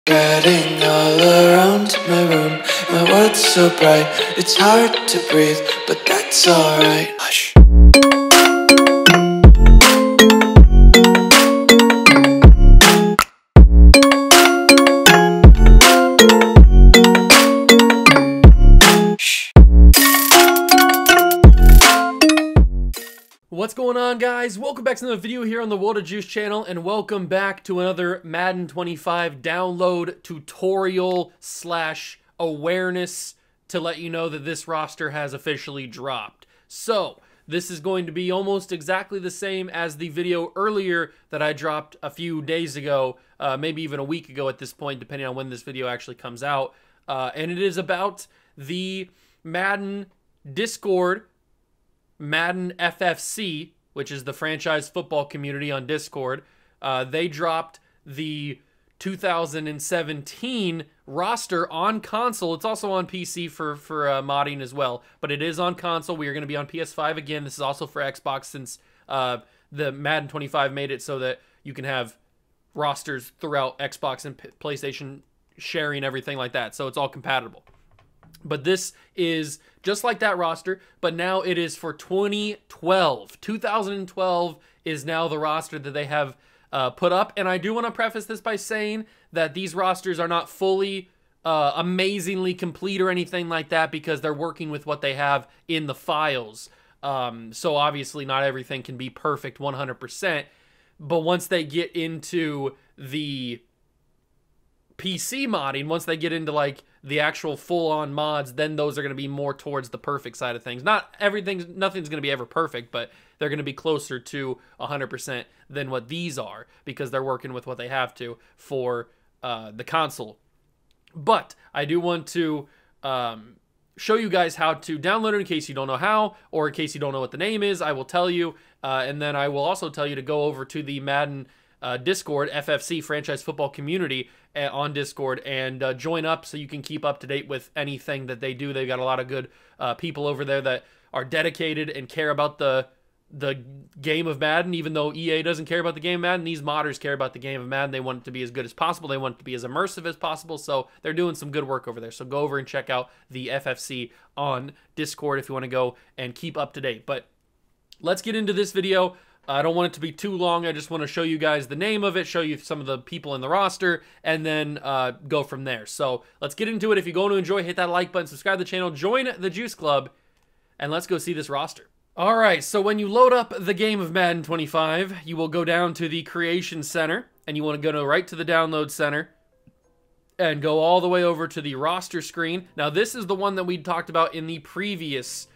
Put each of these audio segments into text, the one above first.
Getting all around my room, my world's so bright, it's hard to breathe, but that's alright. Hush. What's going on, guys? Welcome back to another video here on the World of Juice channel, and welcome back to another Madden 25 download tutorial slash awareness to let you know that this roster has officially dropped. So this is going to be almost exactly the same as the video earlier that I dropped a few days ago, maybe even a week ago at this point, depending on when this video actually comes out. And it is about the Madden Discord, Madden FFC, which is the franchise football community on Discord. They dropped the 2017 roster on console. It's also on PC for modding as well, but it is on console. We are going to be on PS5 again. This is also for Xbox, since the Madden 25 made it so that you can have rosters throughout Xbox and PlayStation, sharing everything like that. So it's all compatible. But this is just like that roster, but now it is for 2012. 2012 is now the roster that they have put up. And I do want to preface this by saying that these rosters are not fully amazingly complete or anything like that, because they're working with what they have in the files. So obviously not everything can be perfect 100%. But once they get into the PC modding, once they get into like the actual full-on mods, then those are going to be more towards the perfect side of things. Nothing's going to be ever perfect, but they're going to be closer to 100% than what these are, because they're working with what they have to for the console. But I do want to show you guys how to download it in case you don't know how, or in case you don't know what the name is. I will tell you, and then I will also tell you to go over to the Madden Discord, FFC, Franchise Football Community, on Discord, and join up so you can keep up to date with anything that they do. They've got a lot of good people over there that are dedicated and care about the game of Madden. Even though EA doesn't care about the game of Madden, these modders care about the game of Madden. They want it to be as good as possible. They want it to be as immersive as possible. So they're doing some good work over there. So go over and check out the FFC on Discord if you want to go and keep up to date. But let's get into this video. I don't want it to be too long. I just want to show you guys the name of it, show you some of the people in the roster, and then go from there. So let's get into it. If you're going to enjoy, hit that like button, subscribe to the channel, join the Juice Club, and let's go see this roster. All right, so when you load up the game of Madden 25, you will go down to the Creation Center, and you want to go right to the Download Center, and go all the way over to the roster screen. Now, this is the one that we talked about in the previous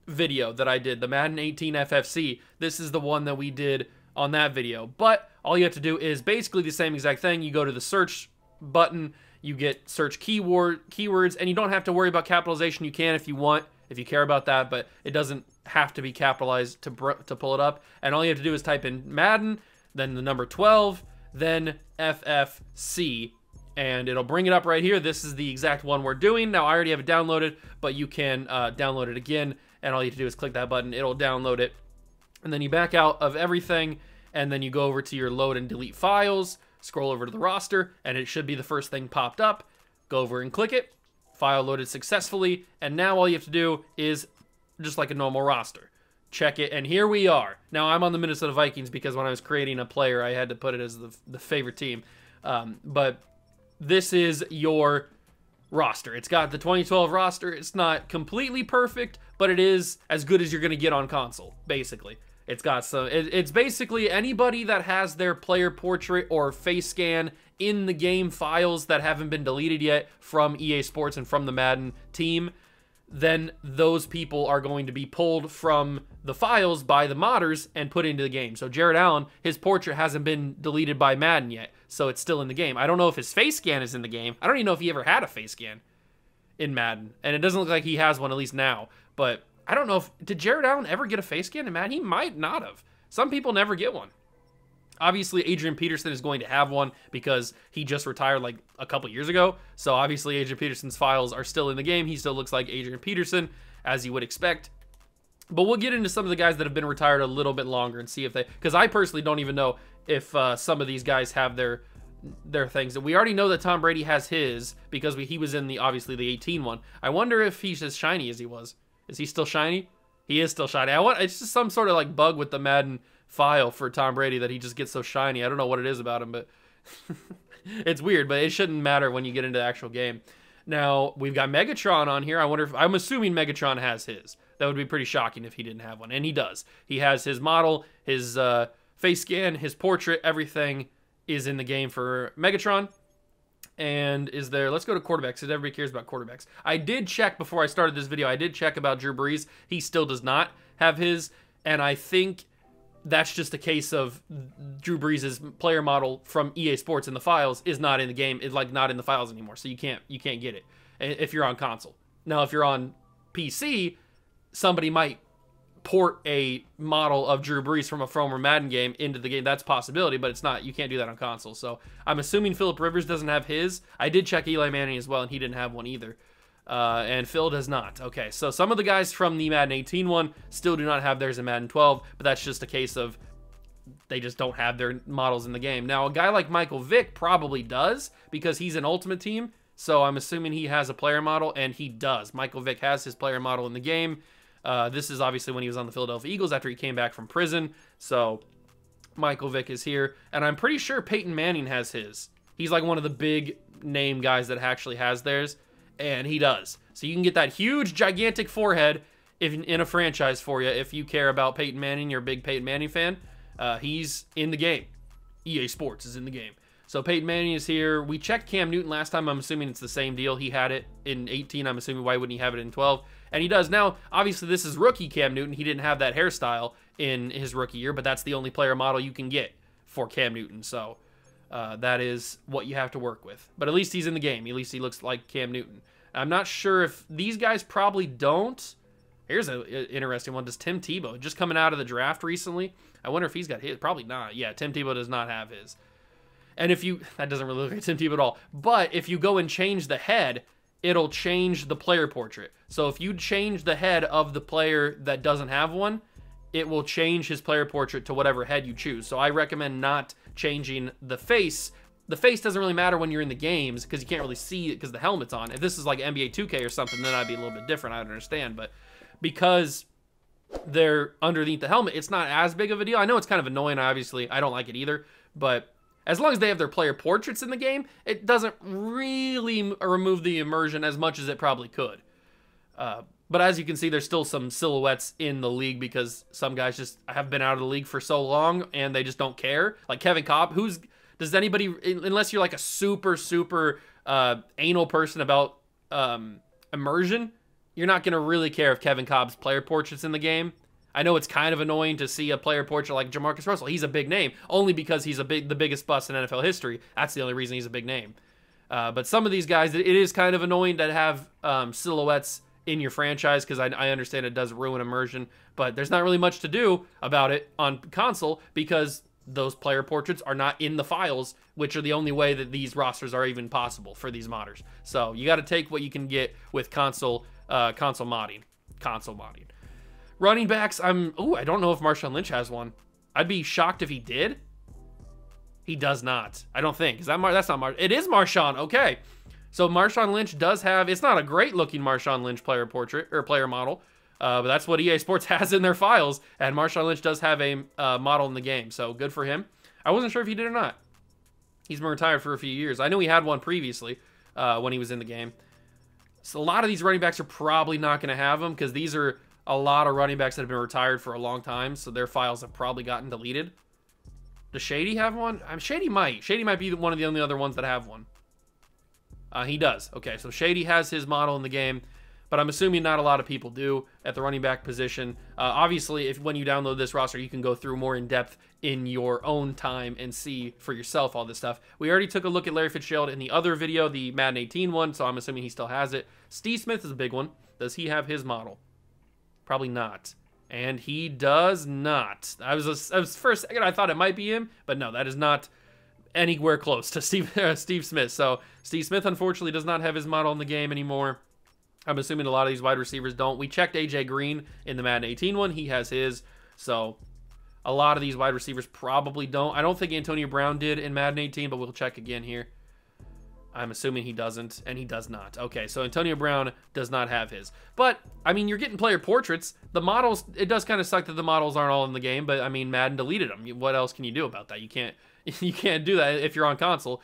video that I did, the Madden 18 FFC. This is the one that we did on that video, but all you have to do is basically the same exact thing. You go to the search button, you get search keywords, and you don't have to worry about capitalization. You can if you want, if you care about that, but it doesn't have to be capitalized to pull it up. And all you have to do is type in Madden, then the number 12, then FFC, and it'll bring it up right here. This is the exact one we're doing. Now, I already have it downloaded, but you can download it again, and all you have to do is click that button. It'll download it, and then you back out of everything, and then you go over to your load and delete files, scroll over to the roster, and it should be the first thing popped up. Go over and click it. File loaded successfully, and now all you have to do is just like a normal roster. Check it, and here we are. Now, I'm on the Minnesota Vikings because when I was creating a player, I had to put it as the favorite team. But this is your roster. It's got the 2012 roster. It's not completely perfect, but it is as good as you're going to get on console, basically. It's got some, it's basically anybody that has their player portrait or face scan in the game files that haven't been deleted yet from EA Sports and from the Madden team, then those people are going to be pulled from the files by the modders and put into the game. So Jared Allen, his portrait hasn't been deleted by Madden yet, so it's still in the game. I don't know if his face scan is in the game. I don't even know if he ever had a face scan in Madden, and it doesn't look like he has one, at least now. But I don't know if, did Jared Allen ever get a face scan in Madden? He might not have. Some people never get one. Obviously, Adrian Peterson is going to have one because he just retired like a couple years ago. So obviously, Adrian Peterson's files are still in the game. He still looks like Adrian Peterson, as you would expect. But we'll get into some of the guys that have been retired a little bit longer and see if they, because I personally don't even know if some of these guys have their their things. We already know that Tom Brady has his because he was in obviously the 18 one. I wonder if he's as shiny as he was. Is he still shiny? He is still shiny. It's just some sort of like bug with the Madden file for Tom Brady that he just gets so shiny. I don't know what it is about him, but it's weird, but it shouldn't matter when you get into the actual game. Now, we've got Megatron on here. I'm assuming Megatron has his. That would be pretty shocking if he didn't have one, and he does. He has his model, his face scan, his portrait, everything is in the game for Megatron. And let's go to quarterbacks, because everybody cares about quarterbacks. I did check before I started this video, I did check about Drew Brees. He still does not have his, and I think that's just a case of Drew Brees' player model from EA Sports in the files is not in the game. It's like not in the files anymore, so you can't get it if you're on console. Now, if you're on PC, somebody might port a model of Drew Brees from a former Madden game into the game. That's a possibility, but it's not. You can't do that on console. So I'm assuming Phillip Rivers doesn't have his. I did check Eli Manning as well, and he didn't have one either. And Phil does not. Okay, so some of the guys from the Madden 18 one still do not have theirs in Madden 12, but that's just a case of they just don't have their models in the game. Now, a guy like Michael Vick probably does because he's an Ultimate Team, so I'm assuming he has a player model, and he does. Michael Vick has his player model in the game. This is obviously when he was on the Philadelphia Eagles after he came back from prison, so Michael Vick is here, and I'm pretty sure Payton Manning has his. He's like one of the big name guys that actually has theirs. And he does. So you can get that huge, gigantic forehead in a franchise for you if you care about Peyton Manning. You're a big Peyton Manning fan. He's in the game. EA Sports is in the game. So Peyton Manning is here. We checked Cam Newton last time. I'm assuming it's the same deal. He had it in 18. I'm assuming why wouldn't he have it in 12? And he does. Now, obviously, this is rookie Cam Newton. He didn't have that hairstyle in his rookie year, but that's the only player model you can get for Cam Newton. So that is what you have to work with. But at least he's in the game. At least he looks like Cam Newton. I'm not sure if these guys probably don't. Here's an interesting one. Does Tim Tebow, just coming out of the draft recently, I wonder if he's got his. Probably not. Yeah, Tim Tebow does not have his. And that doesn't really look like Tim Tebow at all. But if you go and change the head, it'll change the player portrait. So if you change the head of the player that doesn't have one, it will change his player portrait to whatever head you choose. So I recommend not changing the face. The face doesn't really matter when you're in the games because you can't really see it because the helmet's on. If this is like NBA 2K or something, then I'd be a little bit different. I would understand. But because they're underneath the helmet, it's not as big of a deal. I know it's kind of annoying, obviously. I don't like it either. But as long as they have their player portraits in the game, it doesn't really remove the immersion as much as it probably could. But as you can see, there's still some silhouettes in the league because some guys just have been out of the league for so long and they just don't care. Like Kevin Cobb, does anybody, unless you're like a super anal person about immersion, you're not going to really care if Kevin Cobb's player portrait's in the game. I know it's kind of annoying to see a player portrait like Jamarcus Russell. He's a big name, only because he's the biggest bust in NFL history. That's the only reason he's a big name. But some of these guys, it is kind of annoying to have silhouettes in your franchise because I understand it does ruin immersion, but there's not really much to do about it on console because those player portraits are not in the files, which are the only way that these rosters are even possible for these modders. So you got to take what you can get with console modding. Running backs, I don't know if Marshon Lynch has one. I'd be shocked if he did. He does not. I don't think. That's not Marshon. It is Marshon. Okay. So Marshon Lynch does have, it's not a great looking Marshon Lynch player portrait or player model. But that's what EA Sports has in their files, and Marshon Lynch does have a model in the game, so good for him. I wasn't sure if he did or not. He's been retired for a few years. I know he had one previously when he was in the game. So a lot of these running backs are probably not going to have them because these are a lot of running backs that have been retired for a long time, so their files have probably gotten deleted. Does Shady have one? Shady might. Shady might be one of the only other ones that have one. He does. Okay, so Shady has his model in the game. But I'm assuming not a lot of people do at the running back position. Obviously, when you download this roster, you can go through more in depth in your own time and see for yourself all this stuff. We already took a look at Larry Fitzgerald in the other video, the Madden 18 one, so I'm assuming he still has it. Steve Smith is a big one. Does he have his model? Probably not. And he does not. I was for a second, I thought it might be him, but no, that is not anywhere close to Steve Smith. So Steve Smith, unfortunately, does not have his model in the game anymore. I'm assuming a lot of these wide receivers don't. We checked AJ Green in the Madden 18 one. He has his. So A lot of these wide receivers probably don't. I don't think Antonio Brown did in Madden 18, but we'll check again here. I'm assuming he doesn't, and he does not. Okay, so Antonio Brown does not have his. But, I mean, you're getting player portraits. The models, it does kind of suck that the models aren't all in the game, but, I mean, Madden deleted them. What else can you do about that? You can't do that if you're on console.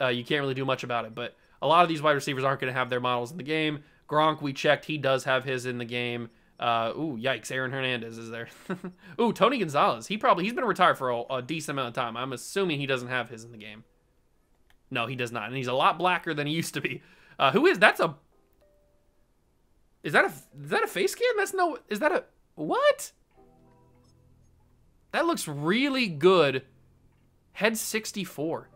You can't really do much about it. But a lot of these wide receivers aren't going to have their models in the game. Gronk, we checked. He does have his in the game. Ooh, yikes. Aaron Hernandez is there. Ooh, Tony Gonzalez. He's been retired for a decent amount of time. I'm assuming he doesn't have his in the game. No, he does not. And he's a lot blacker than he used to be. Who is? Is that a face scan? Is that a, what? That looks really good. Head 64.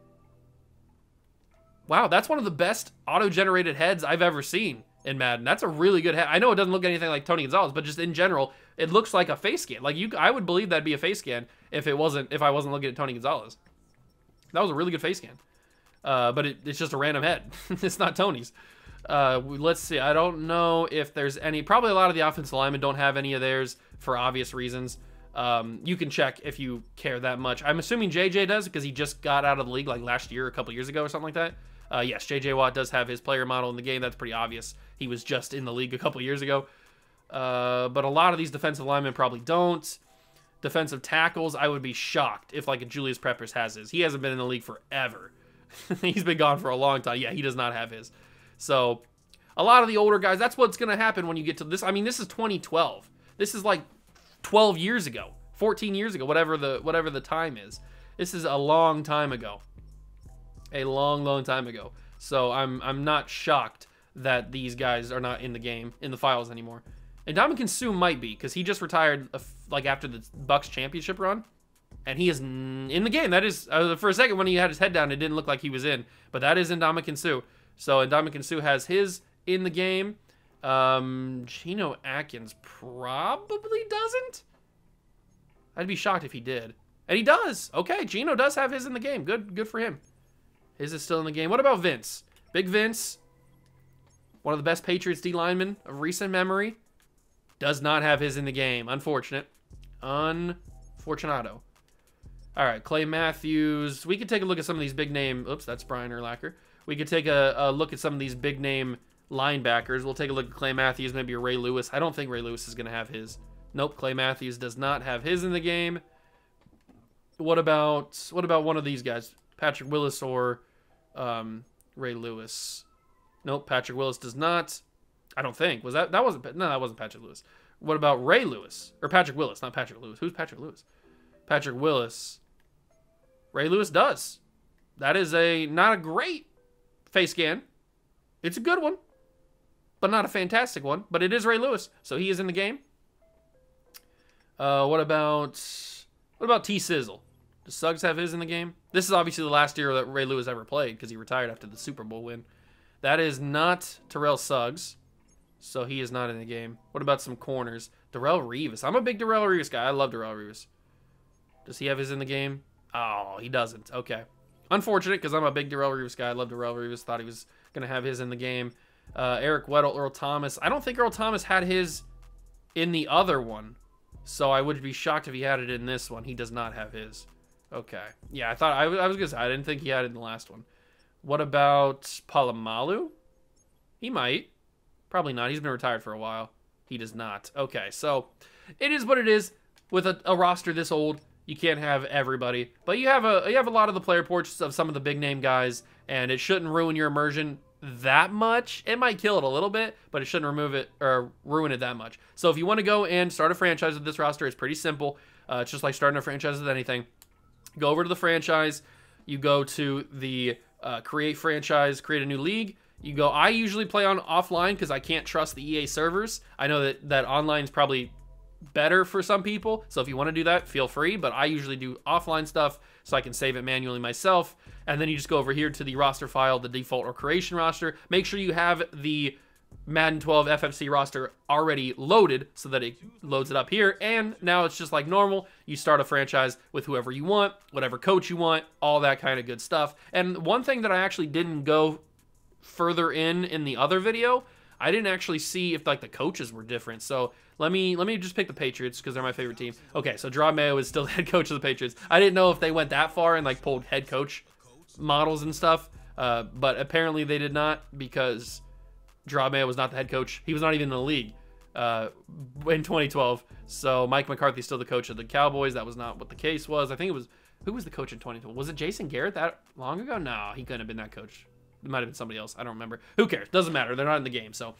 Wow, that's one of the best auto-generated heads I've ever seen in Madden. That's a really good head. I know it doesn't look anything like Tony Gonzalez, but just in general, it looks like a face scan. Like I would believe that'd be a face scan if I wasn't looking at Tony Gonzalez. That was a really good face scan. But it's just a random head. It's not Tony's. Let's see. I don't know if there's any. Probably a lot of the offensive linemen don't have any of theirs for obvious reasons. You can check if you care that much. I'm assuming JJ does because he just got out of the league like last year, a couple years ago or something like that. Yes, JJ Watt does have his player model in the game. That's pretty obvious. He was just in the league a couple years ago. But a lot of these defensive linemen probably don't. Defensive tackles, I would be shocked if like a Julius Peppers has his. He hasn't been in the league forever. He's been gone for a long time. Yeah, he does not have his. So a lot of the older guys, that's what's going to happen when you get to this. I mean, this is 2012. This is like 12 years ago, 14 years ago, whatever the time is. This is a long time ago. A long time ago. So I'm not shocked that these guys are not in the game, in the files anymore. And Ndamukong Suh might be, because he just retired like after the Bucks championship run. And he is in the game. That is, for a second when he had his head down, it didn't look like he was in. But that is Ndamukong Suh. So Ndamukong Suh has his in the game. Gino Atkins probably doesn't. I'd be shocked if he did. And he does. Okay, Gino does have his in the game. Good for him. His is still in the game. What about Vince? Big Vince, one of the best Patriots D linemen of recent memory, does not have his in the game. Unfortunate. Unfortunato. All right, Clay Matthews. We could take a look at some of these big name. Oops, that's Brian Urlacher. We could take a look at some of these big name linebackers. We'll take a look at Clay Matthews, maybe a Ray Lewis. I don't think Ray Lewis is going to have his. Nope, Clay Matthews does not have his in the game. What about one of these guys? Patrick Willis or Ray Lewis? Nope, Patrick Willis does not. I don't think. That wasn't Patrick Lewis. What about Ray Lewis? Or Patrick Willis, not Patrick Lewis. Who's Patrick Lewis? Patrick Willis. Ray Lewis does. That is not a great face scan. It's a good one, but not a fantastic one. But it is Ray Lewis, so he is in the game. What about T Sizzle? Does Suggs have his in the game? This is obviously the last year that Ray Lewis ever played because he retired after the Super Bowl win. That is not Terrell Suggs, so he is not in the game. What about some corners? Darrelle Revis. I'm a big Darrelle Revis guy. I love Darrelle Revis. Does he have his in the game? Oh, he doesn't. Okay. Unfortunate, because I'm a big Darrelle Revis guy. I love Darrelle Revis. Thought he was going to have his in the game. Eric Weddle, Earl Thomas. I don't think Earl Thomas had his in the other one, so I would be shocked if he had it in this one. He does not have his. Okay. Yeah, I was going to say, I didn't think he had it in the last one. What about Palomalu? He might. Probably not. He's been retired for a while. He does not. Okay, so it is what it is. With a roster this old, you can't have everybody, but you have a lot of the player portraits of some of the big name guys, and it shouldn't ruin your immersion that much. It might kill it a little bit, but it shouldn't remove it or ruin it that much. So if you want to go and start a franchise with this roster, it's pretty simple. It's just like starting a franchise with anything. Go over to the franchise. You go to the create franchise, create a new league. You go. I usually play on offline because I can't trust the EA servers. I know that online is probably better for some people, so if you want to do that, feel free, but I usually do offline stuff so I can save it manually myself. And then you just go over here to the roster file, the default or creation roster. Make sure you have the Madden 12 FFC roster already loaded so that it loads it up here, and now it's just like normal. You start a franchise with whoever you want, whatever coach you want, all that kind of good stuff. And one thing that I actually didn't go further in the other video, I didn't actually see if like the coaches were different. So let me just pick the Patriots because they're my favorite team. Okay, so Draw Mayo is still the head coach of the Patriots. I didn't know if they went that far and like pulled head coach models and stuff, but apparently they did not, because Draw Mayo was not the head coach. He was not even in the league in 2012. So Mike McCarthy's still the coach of the Cowboys. That was not what the case was. I think it was, who was the coach in 2012? Was it Jason Garrett that long ago? No, he couldn't have been that coach. It might have been somebody else. I don't remember. Who cares? Doesn't matter. They're not in the game. So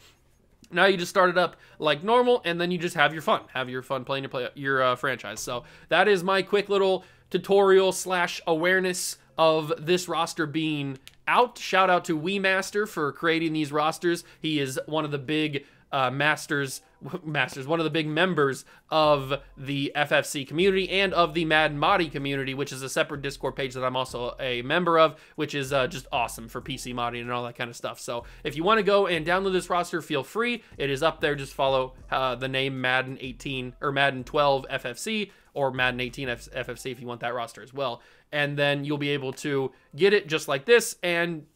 now you just start it up like normal, and then you just have your fun. Have your fun playing your franchise. So that is my quick little tutorial / awareness of this roster being out. Shout out to WeMaster for creating these rosters. He is one of the big one of the big members of the FFC community and of the Madden Modding community, which is a separate Discord page that I'm also a member of, which is just awesome for PC modding and all that kind of stuff. So if you want to go and download this roster, feel free. It is up there. Just follow the name Madden 18 or Madden 12 FFC or Madden 18 FFC if you want that roster as well. And then you'll be able to get it just like this and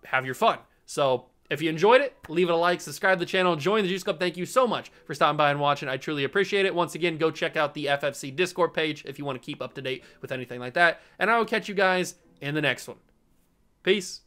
have your fun. So if you enjoyed it, leave it a like, subscribe to the channel, join the Juice Club. Thank you so much for stopping by and watching. I truly appreciate it. Once again, go check out the FFC Discord page if you want to keep up to date with anything like that. And I will catch you guys in the next one. Peace.